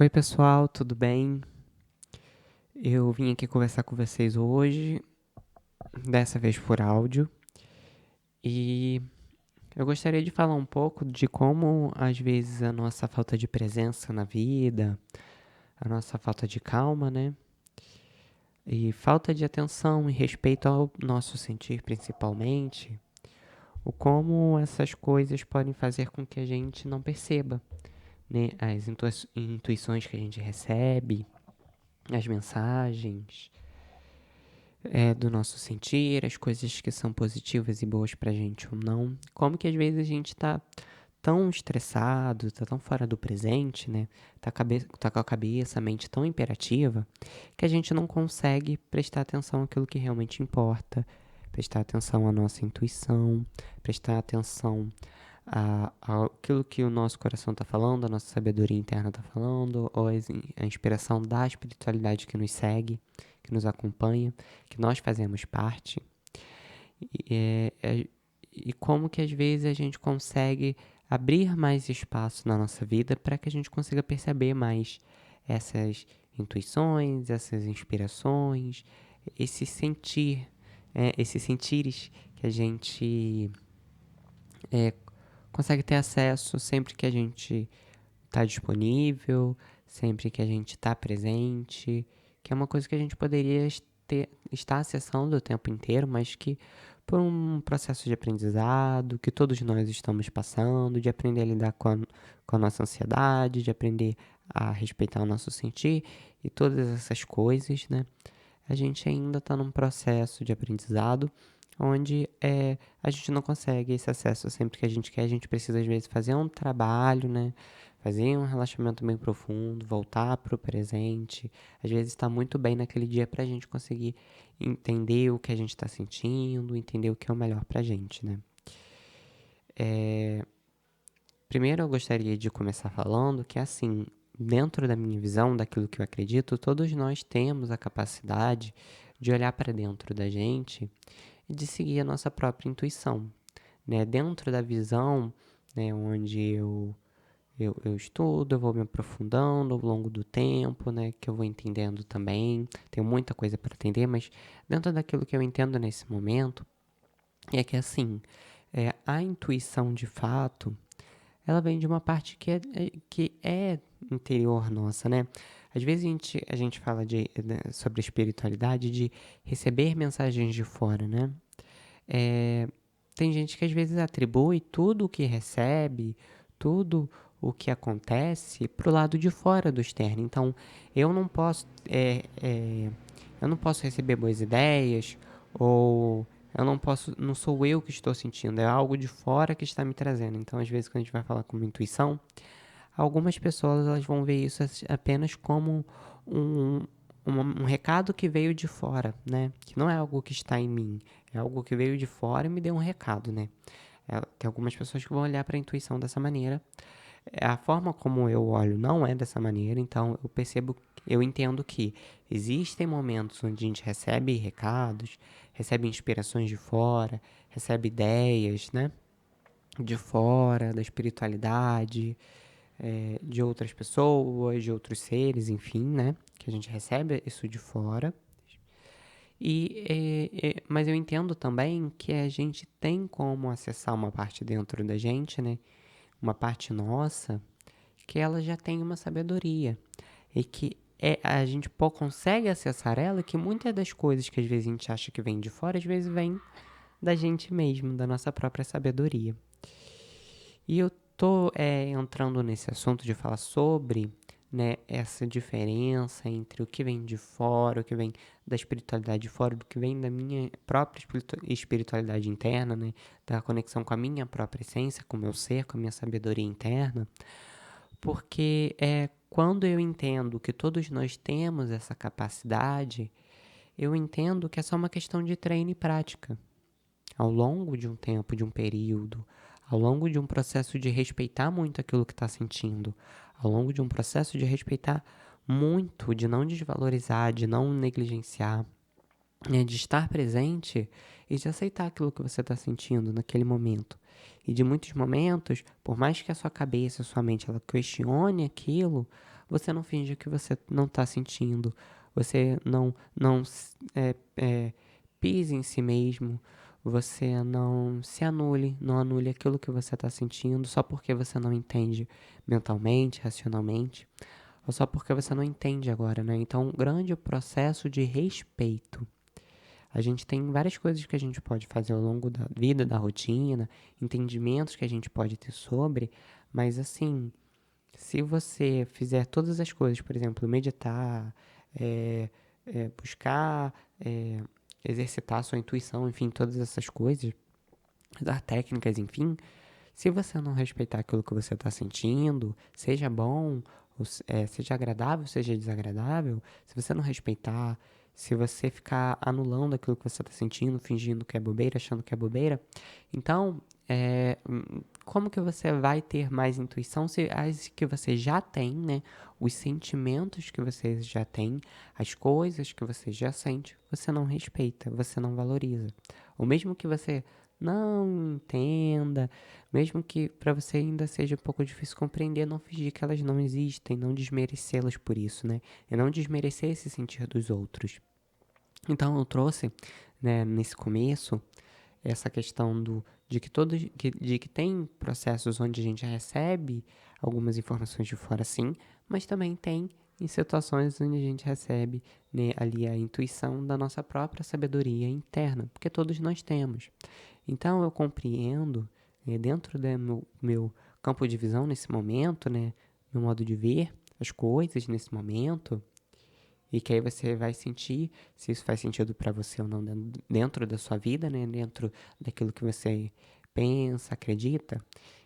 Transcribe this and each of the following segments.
Oi, pessoal, tudo bem? Eu vim aqui conversar com vocês hoje, dessa vez por áudio, e eu gostaria de falar um pouco de como, às vezes, a nossa falta de presença na vida, a nossa falta de calma, né? E falta de atenção e respeito ao nosso sentir, principalmente, o como essas coisas podem fazer com que a gente não perceba, né? As intuições que a gente recebe, as mensagens do nosso sentir, as coisas que são positivas e boas pra gente ou não. Como que às vezes a gente tá tão estressado, tá tão fora do presente, né? Tá com a cabeça, a mente tão imperativa, que a gente não consegue prestar atenção àquilo que realmente importa, prestar atenção à nossa intuição, prestar atenção àquilo que o nosso coração está falando, a nossa sabedoria interna está falando, ou a inspiração da espiritualidade que nos segue, que nos acompanha, que nós fazemos parte. E, e como que às vezes a gente consegue abrir mais espaço na nossa vida para que a gente consiga perceber mais essas intuições, essas inspirações, esse sentir, esses sentires que a gente é, consegue ter acesso sempre que a gente está disponível, sempre que a gente está presente, que é uma coisa que a gente poderia estar acessando o tempo inteiro, mas que por um processo de aprendizado que todos nós estamos passando, de aprender a lidar com a nossa ansiedade, de aprender a respeitar o nosso sentir e todas essas coisas, né? A gente ainda está num processo de aprendizado onde a gente não consegue esse acesso sempre que a gente quer. A gente precisa, às vezes, fazer um trabalho, né? Fazer um relaxamento bem profundo, voltar para o presente. Às vezes está muito bem naquele dia para a gente conseguir entender o que a gente está sentindo, entender o que é o melhor para a gente, né? Primeiro eu gostaria de começar falando que, assim, dentro da minha visão, daquilo que eu acredito, todos nós temos a capacidade de olhar para dentro da gente e de seguir a nossa própria intuição, né? Dentro da visão, né, onde eu estudo, eu vou me aprofundando ao longo do tempo, né, que eu vou entendendo também. Tenho muita coisa para entender, mas dentro daquilo que eu entendo nesse momento, é que assim, a intuição de fato, ela vem de uma parte que é interior nossa, né? Às vezes a gente fala sobre espiritualidade, de receber mensagens de fora, né? É, tem gente que às vezes atribui tudo o que recebe, tudo o que acontece pro lado de fora do externo. Então, eu não posso, eu não posso receber boas ideias, ou eu não posso, não sou eu que estou sentindo, é algo de fora que está me trazendo. Então, às vezes, quando a gente vai falar como intuição, algumas pessoas elas vão ver isso apenas como um, um recado que veio de fora, né? Que não é algo que está em mim, é algo que veio de fora e me deu um recado, né? Tem algumas pessoas que vão olhar para a intuição dessa maneira. A forma como eu olho não é dessa maneira, então eu percebo, eu entendo que existem momentos onde a gente recebe recados, recebe inspirações de fora, recebe ideias, né? De fora, da espiritualidade, de outras pessoas, de outros seres, enfim, né? Que a gente recebe isso de fora. Mas eu entendo também que a gente tem como acessar uma parte dentro da gente, né? Uma parte nossa, que ela já tem uma sabedoria. E que a gente consegue acessar ela, que muitas das coisas que às vezes a gente acha que vem de fora, às vezes vem da gente mesmo, da nossa própria sabedoria. E eu tô entrando nesse assunto de falar sobre, né, essa diferença entre o que vem de fora, o que vem da espiritualidade de fora, do que vem da minha própria espiritualidade interna, né, da conexão com a minha própria essência, com o meu ser, com a minha sabedoria interna, porque quando eu entendo que todos nós temos essa capacidade, eu entendo que é só uma questão de treino e prática ao longo de um tempo, de um período, ao longo de um processo de respeitar muito aquilo que está sentindo, ao longo de um processo de respeitar muito, de não desvalorizar, de não negligenciar, né, de estar presente e de aceitar aquilo que você está sentindo naquele momento. E de muitos momentos, por mais que a sua cabeça, a sua mente, ela questione aquilo, você não finge que você não está sentindo, você não pise em si mesmo, você não se anule, não anule aquilo que você está sentindo só porque você não entende mentalmente, racionalmente, ou só porque você não entende agora, né? Então, um grande processo de respeito. A gente tem várias coisas que a gente pode fazer ao longo da vida, da rotina, entendimentos que a gente pode ter sobre, mas assim, se você fizer todas as coisas, por exemplo, meditar, é, buscar exercitar a sua intuição, enfim, todas essas coisas, dar técnicas, enfim, se você não respeitar aquilo que você está sentindo, seja bom, seja agradável, seja desagradável, se você não respeitar, se você ficar anulando aquilo que você está sentindo, fingindo que é bobeira, achando que é bobeira, então, como que você vai ter mais intuição se as que você já tem, né? Os sentimentos que você já tem, as coisas que você já sente, você não respeita, você não valoriza. Ou mesmo que você não entenda, mesmo que para você ainda seja um pouco difícil compreender, não fingir que elas não existem, não desmerecê-las por isso, né? E não desmerecer esse sentir dos outros. Então eu trouxe, né, nesse começo, essa questão de que tem processos onde a gente recebe algumas informações de fora, sim, mas também tem em situações onde a gente recebe, né, ali a intuição da nossa própria sabedoria interna, porque todos nós temos. Então eu compreendo, dentro do meu campo de visão nesse momento, né, meu modo de ver as coisas nesse momento, e que aí você vai sentir se isso faz sentido para você ou não dentro da sua vida, né? Dentro daquilo que você pensa, acredita.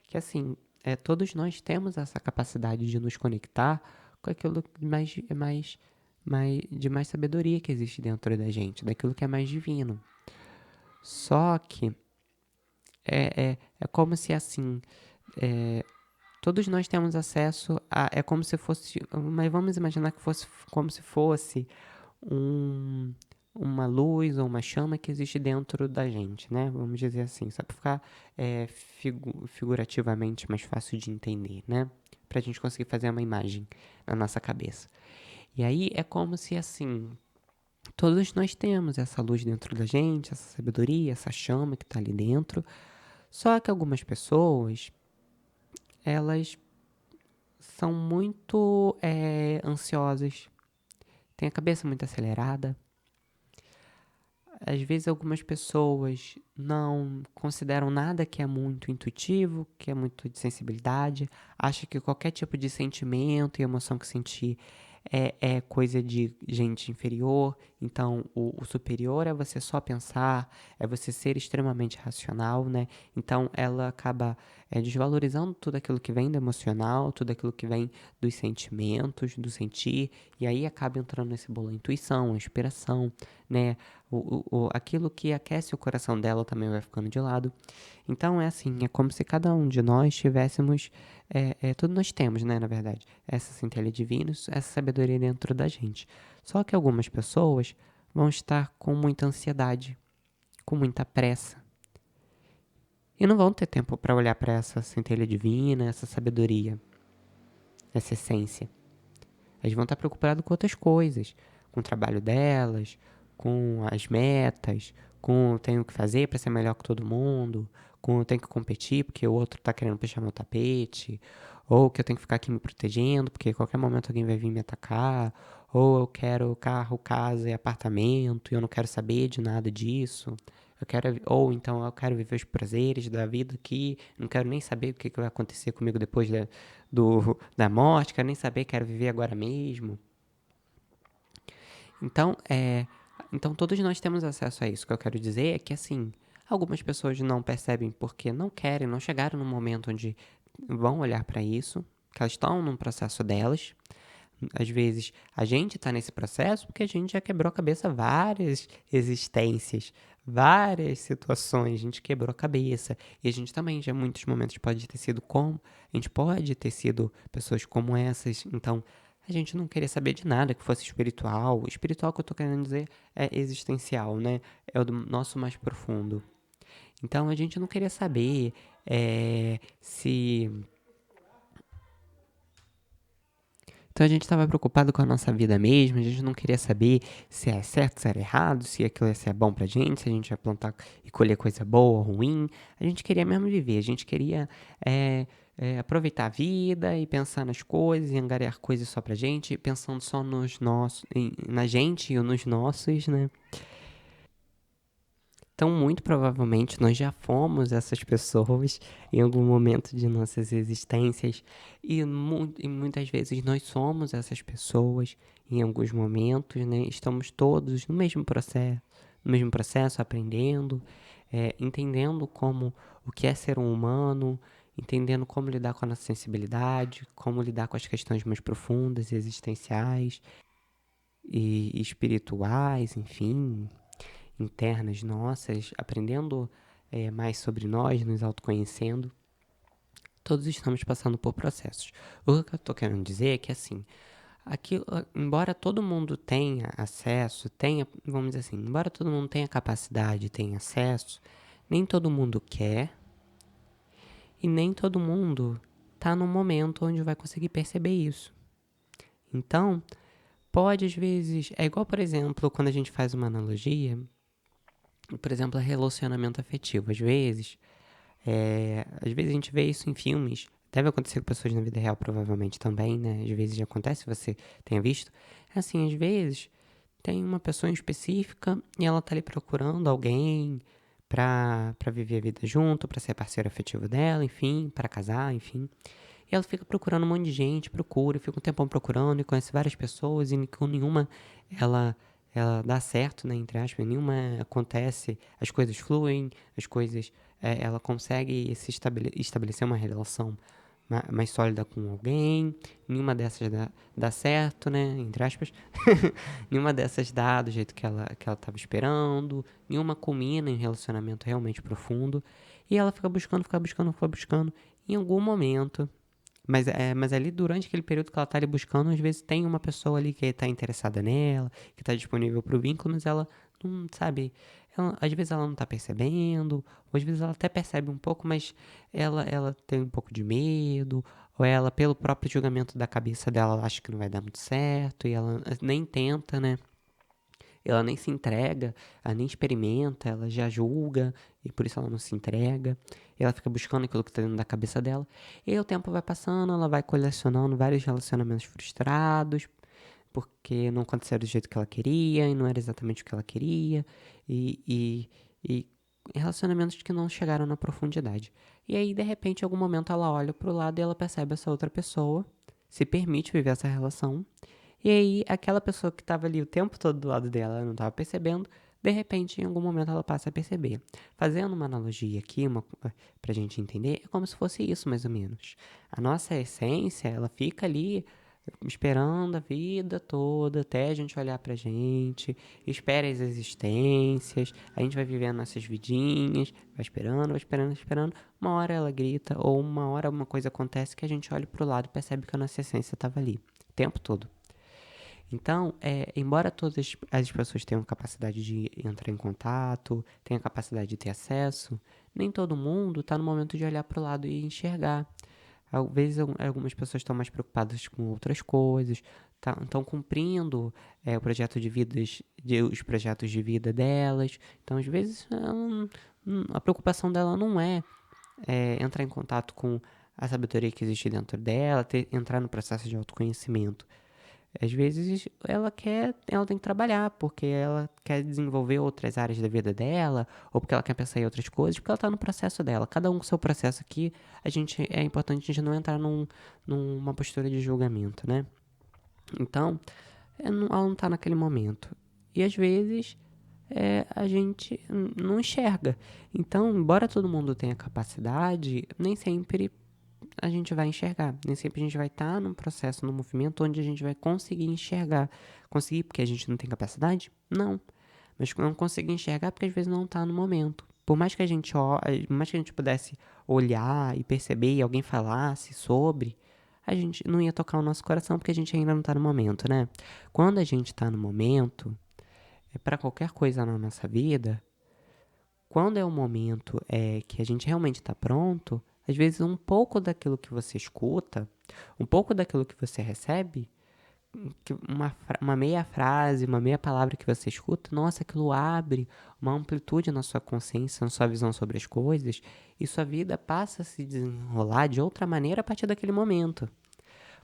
Que assim, todos nós temos essa capacidade de nos conectar com aquilo de mais sabedoria que existe dentro da gente, daquilo que é mais divino. Só que é como se assim, é, todos nós temos acesso a. É como se fosse. Mas vamos imaginar que fosse como se fosse um, uma luz ou uma chama que existe dentro da gente, né? Vamos dizer assim, só para ficar figurativamente mais fácil de entender, né? Pra gente conseguir fazer uma imagem na nossa cabeça. E aí é como se assim. Todos nós temos essa luz dentro da gente, essa sabedoria, essa chama que está ali dentro. Só que algumas pessoas, elas são muito ansiosas, têm a cabeça muito acelerada. Às vezes algumas pessoas não consideram nada que é muito intuitivo, que é muito de sensibilidade, acha que qualquer tipo de sentimento e emoção que sentir é coisa de gente inferior, então o superior é você só pensar, é você ser extremamente racional, né? Então ela acaba desvalorizando tudo aquilo que vem do emocional, tudo aquilo que vem dos sentimentos, do sentir, e aí acaba entrando nesse bolo a intuição, a inspiração, né? Aquilo que aquece o coração dela também vai ficando de lado. Então é assim, é como se cada um de nós tivéssemos, tudo nós temos, né, na verdade, essa centelha divina, essa sabedoria dentro da gente. Só que algumas pessoas vão estar com muita ansiedade, com muita pressa, e não vão ter tempo para olhar para essa centelha divina, essa sabedoria, essa essência. Elas vão estar preocupadas com outras coisas, com o trabalho delas, com as metas, com tenho que fazer para ser melhor que todo mundo, com eu tenho que competir porque o outro tá querendo puxar meu tapete, ou que eu tenho que ficar aqui me protegendo porque a qualquer momento alguém vai vir me atacar, ou eu quero carro, casa e apartamento e eu não quero saber de nada disso. Eu quero, ou então eu quero viver os prazeres da vida aqui, não quero nem saber o que vai acontecer comigo depois da morte, quero nem saber, quero viver agora mesmo. Então, então todos nós temos acesso a isso. O que eu quero dizer é que, assim, algumas pessoas não percebem porque não querem, não chegaram no momento onde vão olhar para isso, que elas estão num processo delas. Às vezes a gente está nesse processo porque a gente já quebrou a cabeça várias existências, várias situações, a gente quebrou a cabeça. E a gente também já em muitos momentos pode ter sido como, a gente pode ter sido pessoas como essas. Então a gente não queria saber de nada que fosse espiritual. O espiritual que eu tô querendo dizer é existencial, né? É o do nosso mais profundo. Então a gente não queria saber se Então a gente estava preocupado com a nossa vida mesmo, a gente não queria saber se é certo, se era errado, se aquilo ia ser bom pra gente, se a gente ia plantar e colher coisa boa ou ruim. A gente queria mesmo viver, a gente queria aproveitar a vida e pensar nas coisas e angariar coisas só pra gente, pensando só nos nossos, na gente e nos nossos, né? Então, muito provavelmente, nós já fomos essas pessoas em algum momento de nossas existências, e muitas vezes nós somos essas pessoas em alguns momentos, né? Estamos todos no mesmo processo, aprendendo, entendendo como o que é ser um humano, entendendo como lidar com a nossa sensibilidade, como lidar com as questões mais profundas e existenciais e espirituais, enfim, internas nossas, aprendendo mais sobre nós, nos autoconhecendo. Todos estamos passando por processos. O que eu estou querendo dizer é que, assim, aquilo, embora todo mundo tenha acesso, vamos dizer assim, embora todo mundo tenha capacidade, tenha acesso, nem todo mundo quer e nem todo mundo está no momento onde vai conseguir perceber isso. Então, pode às vezes, é igual, por exemplo, quando a gente faz uma analogia, por exemplo, relacionamento afetivo. Às vezes a gente vê isso em filmes. Deve acontecer com pessoas na vida real, provavelmente também, né? Às vezes já acontece, se você tenha visto. É assim, às vezes tem uma pessoa em específica e ela tá ali procurando alguém pra viver a vida junto, pra ser parceiro afetivo dela, enfim, pra casar, enfim. E ela fica procurando um monte de gente, fica um tempão procurando e conhece várias pessoas e com nenhuma ela, ela dá certo, né, entre aspas, nenhuma acontece, as coisas fluem, ela consegue estabelecer uma relação mais sólida com alguém, nenhuma dessas dá certo, né, entre aspas, nenhuma dessas dá do jeito que ela tava esperando, nenhuma culmina em um relacionamento realmente profundo, e ela fica buscando, em algum momento, mas ali durante aquele período que ela tá ali buscando, às vezes tem uma pessoa ali que tá interessada nela, que tá disponível pro vínculo, mas ela não sabe. Às vezes ela não tá percebendo, ou às vezes ela até percebe um pouco, mas ela tem um pouco de medo, ou ela, pelo próprio julgamento da cabeça dela, ela acha que não vai dar muito certo, e ela nem tenta, né? Ela nem se entrega, ela nem experimenta, ela já julga e por isso ela não se entrega. E ela fica buscando aquilo que está dentro da cabeça dela. E aí o tempo vai passando, ela vai colecionando vários relacionamentos frustrados, porque não aconteceu do jeito que ela queria e não era exatamente o que ela queria. E relacionamentos que não chegaram na profundidade. E aí, de repente, em algum momento ela olha pro lado e ela percebe essa outra pessoa, se permite viver essa relação e aí, aquela pessoa que estava ali o tempo todo do lado dela, ela não estava percebendo, de repente, em algum momento, ela passa a perceber. Fazendo uma analogia aqui, pra gente entender, é como se fosse isso, mais ou menos. A nossa essência, ela fica ali esperando a vida toda, até a gente olhar pra gente, espera as existências, a gente vai vivendo nossas vidinhas, vai esperando, esperando. Uma hora ela grita, ou uma hora uma coisa acontece que a gente olha pro lado e percebe que a nossa essência estava ali, o tempo todo. Então, embora todas as pessoas tenham capacidade de entrar em contato, tenham capacidade de ter acesso, nem todo mundo está no momento de olhar para o lado e enxergar. Às vezes, algumas pessoas estão mais preocupadas com outras coisas, estão cumprindo o projeto de vidas, os projetos de vida delas. Então, às vezes, a preocupação dela não é entrar em contato com a sabedoria que existe dentro dela, entrar no processo de autoconhecimento. Às vezes ela tem que trabalhar, porque ela quer desenvolver outras áreas da vida dela, ou porque ela quer pensar em outras coisas, porque ela tá no processo dela. Cada um com seu processo aqui, é importante a gente não entrar numa postura de julgamento, né? Então, ela não tá naquele momento. E às vezes a gente não enxerga. Então, embora todo mundo tenha capacidade, nem sempre a gente vai enxergar. Nem sempre a gente vai estar num processo, num movimento onde a gente vai conseguir enxergar. Conseguir porque a gente não tem capacidade? Não. Mas não conseguir enxergar porque às vezes não está no momento. Por mais que a gente pudesse olhar e perceber e alguém falasse sobre, a gente não ia tocar o nosso coração porque a gente ainda não está no momento, né? Quando a gente está no momento, para qualquer coisa na nossa vida, quando é o momento que a gente realmente está pronto, às vezes um pouco daquilo que você escuta, um pouco daquilo que você recebe, uma meia frase, uma meia palavra que você escuta, nossa, aquilo abre uma amplitude na sua consciência, na sua visão sobre as coisas, e sua vida passa a se desenrolar de outra maneira a partir daquele momento.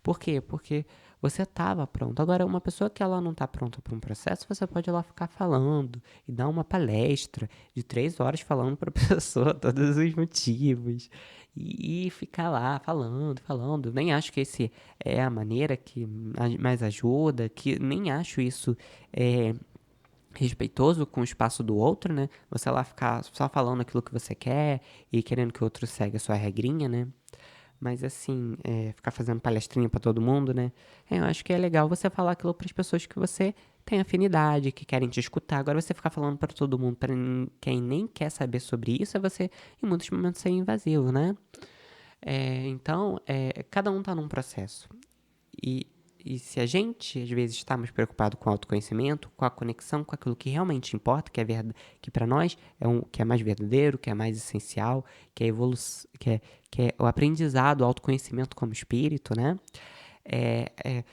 Por quê? Porque você estava pronto. Agora, uma pessoa que ela não está pronta para um processo, você pode ir lá ficar falando e dar uma palestra de 3 horas falando para a pessoa todos os motivos. E ficar lá falando, falando. Nem acho que esse é a maneira que mais ajuda, que nem acho isso respeitoso com o espaço do outro, né? Você lá ficar só falando aquilo que você quer e querendo que o outro segue a sua regrinha, né? Mas assim, ficar fazendo palestrinha pra todo mundo, né? Eu acho que é legal você falar aquilo pras pessoas que você tem afinidade, que querem te escutar. Agora você ficar falando pra todo mundo, pra quem nem quer saber sobre isso, é você, em muitos momentos, ser invasivo, né? Então, cada um tá num processo. E, e se a gente, às vezes, está mais preocupado com o autoconhecimento, com a conexão com aquilo que realmente importa, que é que para nós que é mais verdadeiro, que é mais essencial, que é evolução, que é o aprendizado, o autoconhecimento como espírito, né? É, é,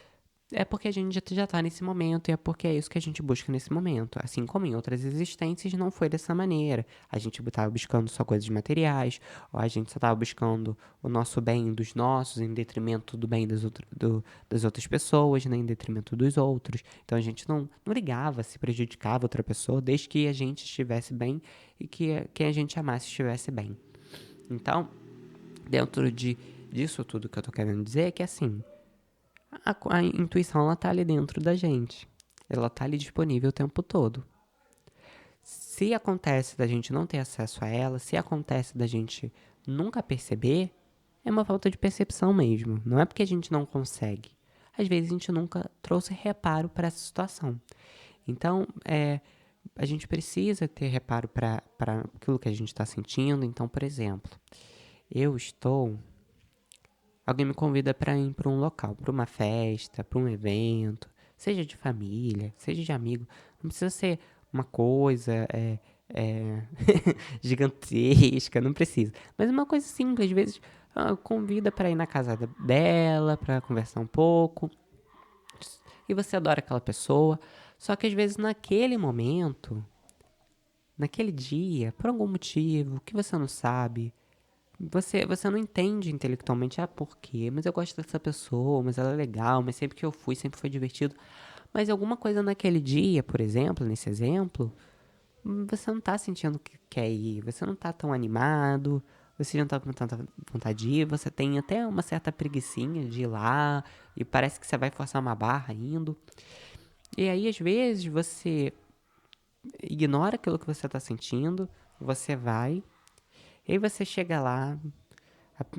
é porque a gente já tá nesse momento e é porque é isso que a gente busca nesse momento. Assim como em outras existências, não foi dessa maneira. A gente estava buscando só coisas materiais, ou a gente só estava buscando o nosso bem dos nossos, em detrimento do bem das outras pessoas, né, em detrimento dos outros. Então a gente não ligava, se prejudicava outra pessoa, desde que a gente estivesse bem e que quem a gente amasse estivesse bem. Então, dentro disso tudo que eu tô querendo dizer é que assim. A intuição, ela tá ali dentro da gente. Ela tá ali disponível o tempo todo. Se acontece da gente não ter acesso a ela, se acontece da gente nunca perceber, é uma falta de percepção mesmo. Não é porque a gente não consegue. Às vezes a gente nunca trouxe reparo para essa situação. Então, a gente precisa ter reparo para aquilo que a gente está sentindo. Então, por exemplo, eu estou alguém me convida para ir para um local, para uma festa, para um evento, seja de família, seja de amigo, não precisa ser uma coisa gigantesca, não precisa. Mas uma coisa simples, às vezes convida para ir na casa dela, para conversar um pouco, e você adora aquela pessoa, só que às vezes naquele momento, naquele dia, por algum motivo que você não sabe, você não entende intelectualmente, por quê? Mas eu gosto dessa pessoa, mas ela é legal, mas sempre que eu fui, sempre foi divertido. Mas alguma coisa naquele dia, por exemplo, nesse exemplo, você não tá sentindo que quer ir, você não tá tão animado, você não tá com tanta vontade de ir, você tem até uma certa preguicinha de ir lá, e parece que você vai forçar uma barra indo. E aí, às vezes, você ignora aquilo que você tá sentindo, você vai, e aí você chega lá,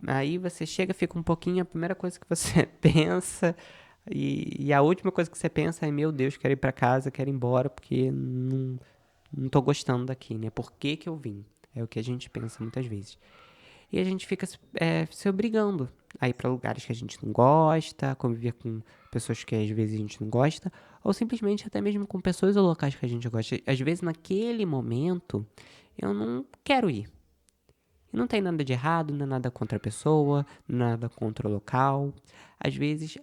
aí você chega, fica um pouquinho, a primeira coisa que você pensa, e a última coisa que você pensa é: meu Deus, quero ir pra casa, quero ir embora, porque não tô gostando daqui, né? Por que que eu vim? É o que a gente pensa muitas vezes. E a gente fica se obrigando a ir pra lugares que a gente não gosta, a conviver com pessoas que às vezes a gente não gosta, ou simplesmente até mesmo com pessoas ou locais que a gente gosta. Às vezes, naquele momento, eu não quero ir. E não tem nada de errado, não é nada contra a pessoa, nada contra o local. Às vezes,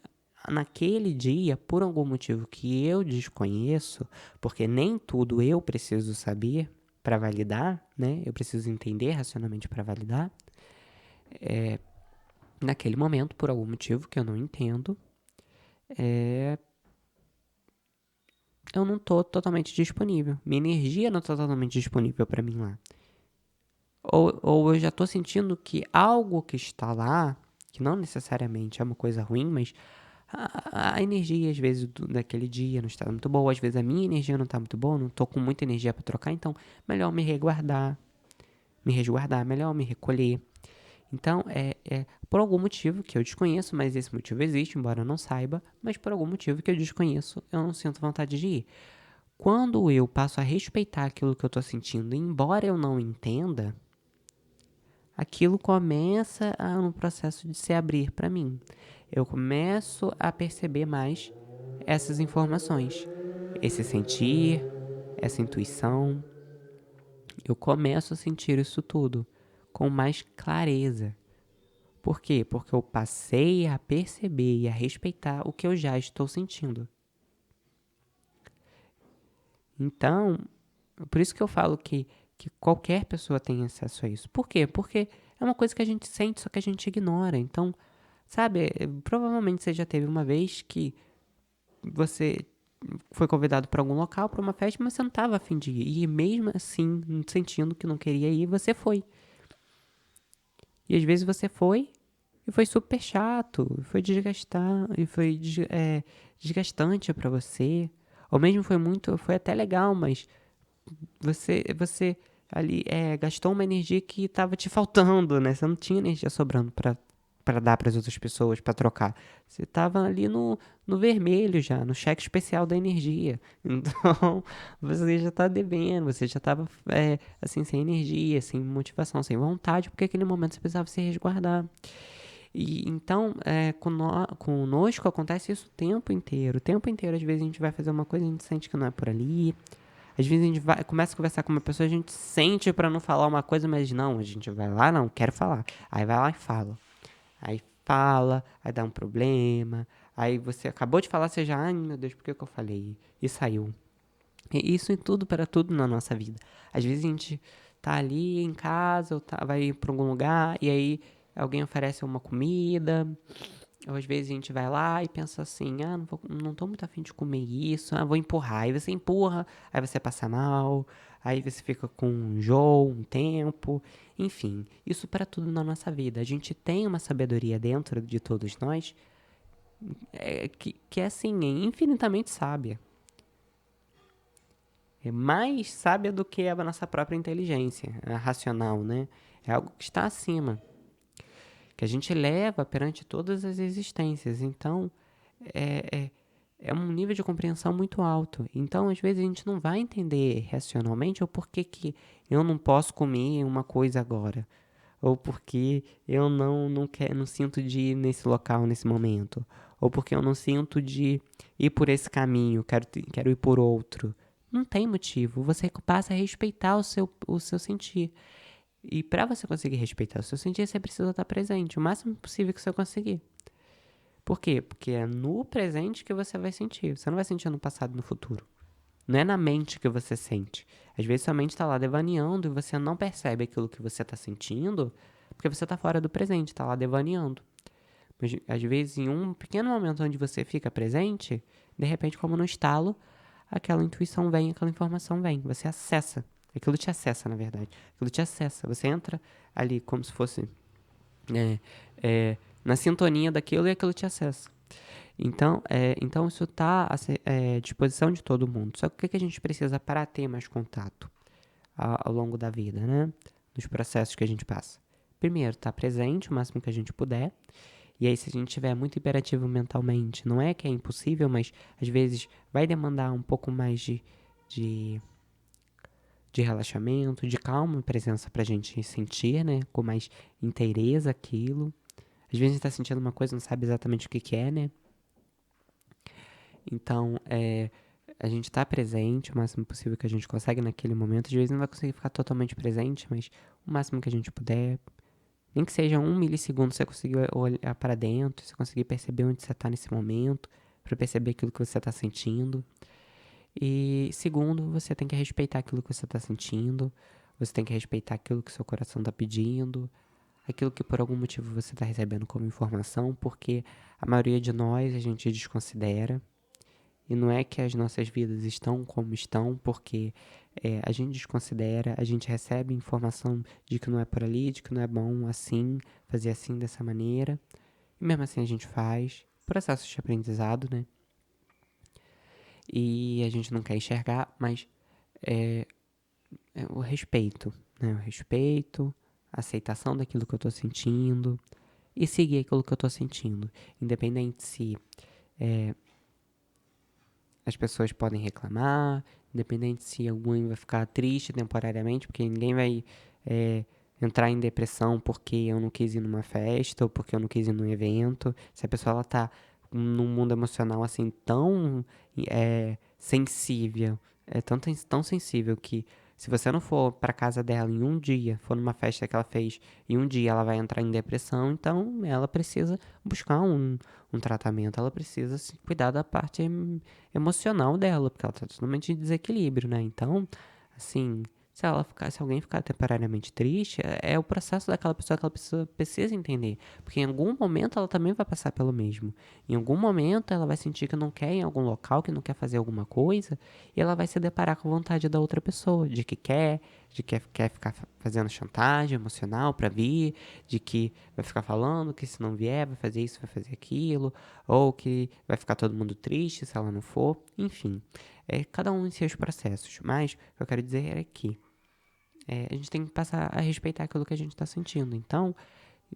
naquele dia, por algum motivo que eu desconheço, porque nem tudo eu preciso saber para validar, né? Eu preciso entender racionalmente para validar. Naquele momento, por algum motivo que eu não entendo, eu não tô totalmente disponível. Minha energia não tá totalmente disponível para mim lá. Ou eu já tô sentindo que algo que está lá, que não necessariamente é uma coisa ruim, mas a energia, às vezes, daquele dia não está muito boa, às vezes a minha energia não está muito boa, não tô com muita energia para trocar, então melhor me resguardar, melhor me recolher. Então, por algum motivo que eu desconheço, mas esse motivo existe, embora eu não saiba, mas por algum motivo que eu desconheço, eu não sinto vontade de ir. Quando eu passo a respeitar aquilo que eu tô sentindo, embora eu não entenda, aquilo começa no processo de se abrir para mim. Eu começo a perceber mais essas informações, esse sentir, essa intuição. Eu começo a sentir isso tudo com mais clareza, Por quê? Porque eu passei a perceber e a respeitar o que eu já estou sentindo. Então, por isso que eu falo que qualquer pessoa tem acesso a isso. Por quê? Porque é uma coisa que a gente sente, só que a gente ignora. Então, sabe, provavelmente você já teve uma vez que você foi convidado para algum local, para uma festa, mas você não estava a fim de ir. E mesmo assim, sentindo que não queria ir, você foi. E às vezes você foi e foi super chato, foi desgastar, e foi desgastante para você. Ou mesmo foi até legal, mas você ali gastou uma energia que estava te faltando, né? Você não tinha energia sobrando para dar para as outras pessoas, para trocar. Você estava ali no vermelho já, no cheque especial da energia. Então, você já tá devendo, você já estava assim, sem energia, sem motivação, sem vontade, porque aquele momento você precisava se resguardar. E então, conosco acontece isso o tempo inteiro. O tempo inteiro, às vezes, a gente vai fazer uma coisa e a gente sente que não é por ali. Às vezes a gente começa a conversar com uma pessoa, a gente sente pra não falar uma coisa, mas não, a gente vai lá, não, quero falar. Aí vai lá e fala. Aí fala, aí dá um problema. Aí você acabou de falar, você já, ai meu Deus, por que eu falei? E saiu. E isso em tudo, para tudo na nossa vida. Às vezes a gente tá ali em casa, ou vai pra algum lugar, e aí alguém oferece uma comida, ou às vezes a gente vai lá e pensa assim, não tô muito afim de comer isso, vou empurrar. Aí você empurra, aí você passa mal, aí você fica com um enjoo, um tempo. Enfim, isso para tudo na nossa vida. A gente tem uma sabedoria dentro de todos nós que é assim, é infinitamente sábia. É mais sábia do que a nossa própria inteligência, a racional, né? É algo que está acima, que a gente leva perante todas as existências. Então, é, é um nível de compreensão muito alto. Então, às vezes, a gente não vai entender racionalmente o porquê que eu não posso comer uma coisa agora. Ou porque eu não sinto de ir nesse local nesse momento. Ou porque eu não sinto de ir por esse caminho, quero ir por outro. Não tem motivo. Você passa a respeitar o seu sentir. E para você conseguir respeitar o seu sentir, você precisa estar presente o máximo possível que você conseguir. Por quê? Porque é no presente que você vai sentir. Você não vai sentir no passado e no futuro. Não é na mente que você sente. Às vezes sua mente está lá devaneando e você não percebe aquilo que você está sentindo porque você está fora do presente, está lá devaneando. Mas às vezes em um pequeno momento onde você fica presente, de repente, como no estalo, aquela intuição vem, aquela informação vem. Você acessa. Aquilo te acessa, na verdade. Aquilo te acessa. Você entra ali como se fosse é, na sintonia daquilo e aquilo te acessa. Então isso está à disposição de todo mundo. Só que o que a gente precisa para ter mais contato ao longo da vida, né? Nos processos que a gente passa. Primeiro, estar presente o máximo que a gente puder. E aí, se a gente estiver muito imperativo mentalmente, não é que é impossível, mas às vezes vai demandar um pouco mais de, de relaxamento, de calma e presença pra gente sentir, né? Com mais inteireza aquilo. Às vezes a gente tá sentindo uma coisa e não sabe exatamente o que é, né? Então, a gente tá presente o máximo possível que a gente consegue naquele momento. Às vezes não vai conseguir ficar totalmente presente, mas o máximo que a gente puder. Nem que seja 1 milissegundo, você conseguir olhar para dentro, você conseguir perceber onde você tá nesse momento, para perceber aquilo que você tá sentindo. E segundo, você tem que respeitar aquilo que você tá sentindo, você tem que respeitar aquilo que seu coração tá pedindo, aquilo que por algum motivo você tá recebendo como informação, porque a maioria de nós a gente desconsidera. E não é que as nossas vidas estão como estão, porque a gente desconsidera, a gente recebe informação de que não é por ali, de que não é bom assim, fazer assim dessa maneira. E mesmo assim a gente faz. Processo de aprendizado, né? E a gente não quer enxergar, mas o respeito, né? O respeito, a aceitação daquilo que eu tô sentindo e seguir aquilo que eu tô sentindo. Independente se as pessoas podem reclamar, independente se alguém vai ficar triste temporariamente, porque ninguém vai entrar em depressão porque eu não quis ir numa festa ou porque eu não quis ir num evento. Se a pessoa ela tá num mundo emocional assim tão sensível, tão sensível que Se você não for pra casa dela em um dia, for numa festa que ela fez, e um dia ela vai entrar em depressão, então ela precisa buscar um tratamento, ela precisa se cuidar da parte emocional dela, porque ela tá totalmente em desequilíbrio, né? Então, assim, se alguém ficar temporariamente triste, é o processo daquela pessoa que ela precisa entender. Porque em algum momento ela também vai passar pelo mesmo. Em algum momento ela vai sentir que não quer ir em algum local, que não quer fazer alguma coisa, e ela vai se deparar com a vontade da outra pessoa, de que quer ficar fazendo chantagem emocional pra vir, de que vai ficar falando que se não vier vai fazer isso, vai fazer aquilo, ou que vai ficar todo mundo triste se ela não for, enfim. Cada um em seus processos, mas o que eu quero dizer é que a gente tem que passar a respeitar aquilo que a gente está sentindo. Então,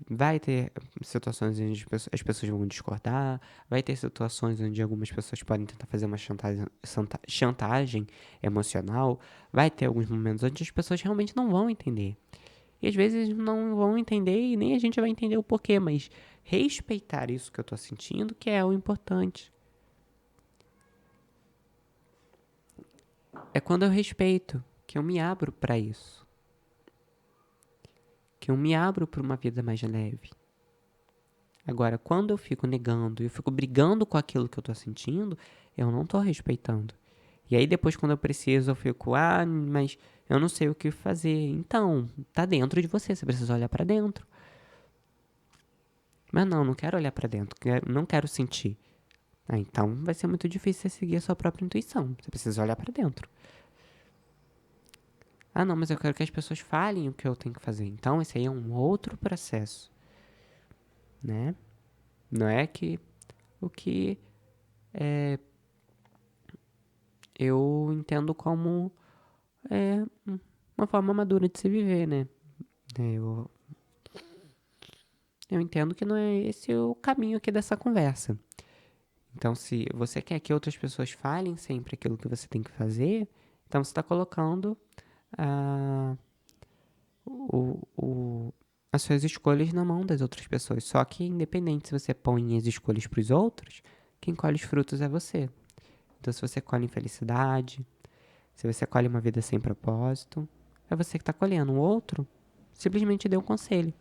vai ter situações onde as pessoas vão discordar, vai ter situações onde algumas pessoas podem tentar fazer uma chantagem emocional, vai ter alguns momentos onde as pessoas realmente não vão entender. E às vezes não vão entender e nem a gente vai entender o porquê, mas respeitar isso que eu tô sentindo que é o importante. É quando eu respeito que eu me abro para isso, que eu me abro para uma vida mais leve. Agora, quando eu fico negando, eu fico brigando com aquilo que eu tô sentindo, eu não tô respeitando. E aí depois quando eu preciso, eu fico, mas eu não sei o que fazer. Então, tá dentro de você precisa olhar pra dentro. Mas não quero olhar pra dentro, não quero sentir. Então vai ser muito difícil você seguir a sua própria intuição. Você precisa olhar pra dentro. Não, mas eu quero que as pessoas falem o que eu tenho que fazer. Então esse aí é um outro processo, né? Não é que o que eu entendo como uma forma madura de se viver, né? Eu, eu entendo que não é esse o caminho aqui dessa conversa. Então, se você quer que outras pessoas falem sempre aquilo que você tem que fazer, então você está colocando a, o, o, as suas escolhas na mão das outras pessoas. Só que, independente se você põe as escolhas para os outros, quem colhe os frutos é você. Então, se você colhe infelicidade, se você colhe uma vida sem propósito, é você que está colhendo. O outro simplesmente deu um conselho.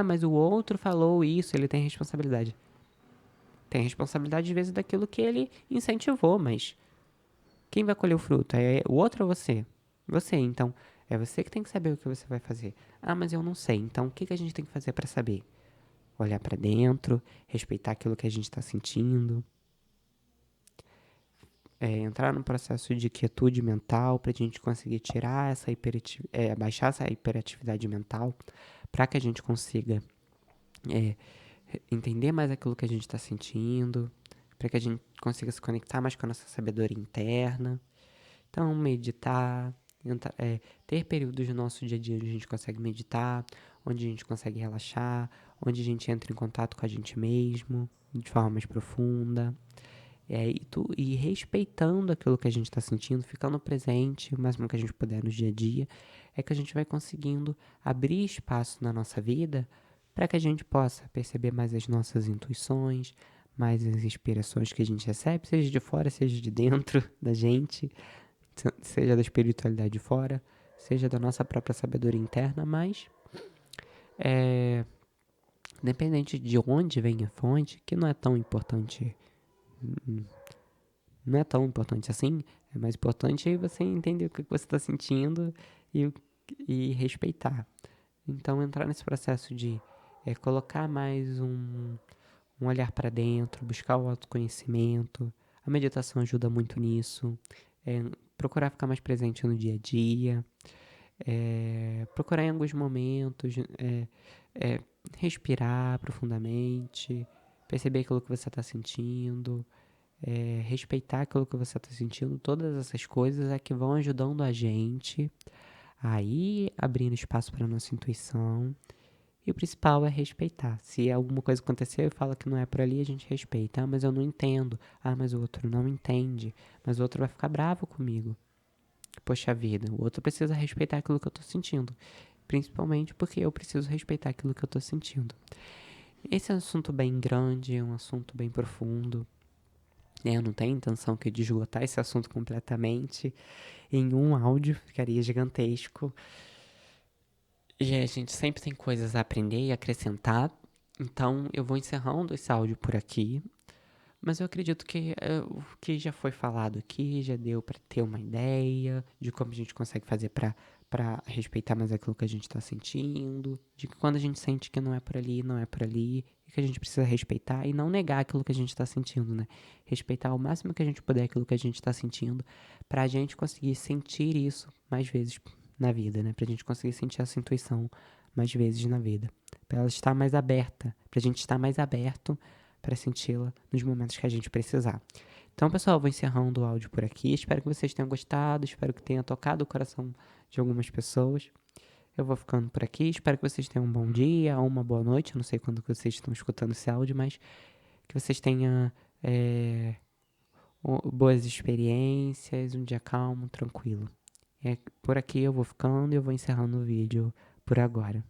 Mas o outro falou isso, ele tem responsabilidade. Tem responsabilidade, às vezes, daquilo que ele incentivou, mas quem vai colher o fruto? É o outro ou você? Você, então. É você que tem que saber o que você vai fazer. Mas eu não sei. Então, o que a gente tem que fazer para saber? Olhar para dentro, respeitar aquilo que a gente está sentindo, entrar num processo de quietude mental para a gente conseguir tirar essa baixar essa hiperatividade mental, para que a gente consiga entender mais aquilo que a gente está sentindo, para que a gente consiga se conectar mais com a nossa sabedoria interna. Então, meditar, ter períodos do nosso dia a dia onde a gente consegue meditar, onde a gente consegue relaxar, onde a gente entra em contato com a gente mesmo de forma mais profunda. E respeitando aquilo que a gente está sentindo, ficando presente o máximo que a gente puder no dia a dia, é que a gente vai conseguindo abrir espaço na nossa vida para que a gente possa perceber mais as nossas intuições, mais as inspirações que a gente recebe, seja de fora, seja de dentro da gente, seja da espiritualidade de fora, seja da nossa própria sabedoria interna, mas independente de onde vem a fonte, que não é tão importante, não é tão importante assim, é mais importante você entender o que você está sentindo e, e respeitar. Então, entrar nesse processo de colocar mais um olhar para dentro, buscar o autoconhecimento. A meditação ajuda muito nisso. Procurar ficar mais presente no dia a dia. Procurar em alguns momentos respirar profundamente, perceber aquilo que você está sentindo, respeitar aquilo que você está sentindo. Todas essas coisas é que vão ajudando a gente a ir abrindo espaço para nossa intuição. E o principal é respeitar. Se alguma coisa acontecer e fala que não é por ali, a gente respeita. Mas eu não entendo. Mas o outro não entende. Mas o outro vai ficar bravo comigo. Poxa vida, o outro precisa respeitar aquilo que eu tô sentindo. Principalmente porque eu preciso respeitar aquilo que eu tô sentindo. Esse é um assunto bem grande, é um assunto bem profundo. Eu não tenho intenção aqui de esgotar esse assunto completamente em um áudio, ficaria gigantesco. E a gente sempre tem coisas a aprender e acrescentar. Então eu vou encerrando esse áudio por aqui. Mas eu acredito que o que já foi falado aqui já deu para ter uma ideia de como a gente consegue fazer para respeitar mais aquilo que a gente está sentindo, de que quando a gente sente que não é por ali, não é por ali, e que a gente precisa respeitar e não negar aquilo que a gente está sentindo, né? Respeitar ao máximo que a gente puder aquilo que a gente está sentindo, para a gente conseguir sentir isso mais vezes na vida, né? Para a gente conseguir sentir essa intuição mais vezes na vida, para ela estar mais aberta, para a gente estar mais aberto para senti-la nos momentos que a gente precisar. Então, pessoal, eu vou encerrando o áudio por aqui. Espero que vocês tenham gostado, espero que tenha tocado o coração de algumas pessoas. Eu vou ficando por aqui. Espero que vocês tenham um bom dia ou uma boa noite. Eu não sei quando que vocês estão escutando esse áudio, mas que vocês tenham boas experiências, um dia calmo, tranquilo. Por aqui eu vou ficando e eu vou encerrando o vídeo por agora.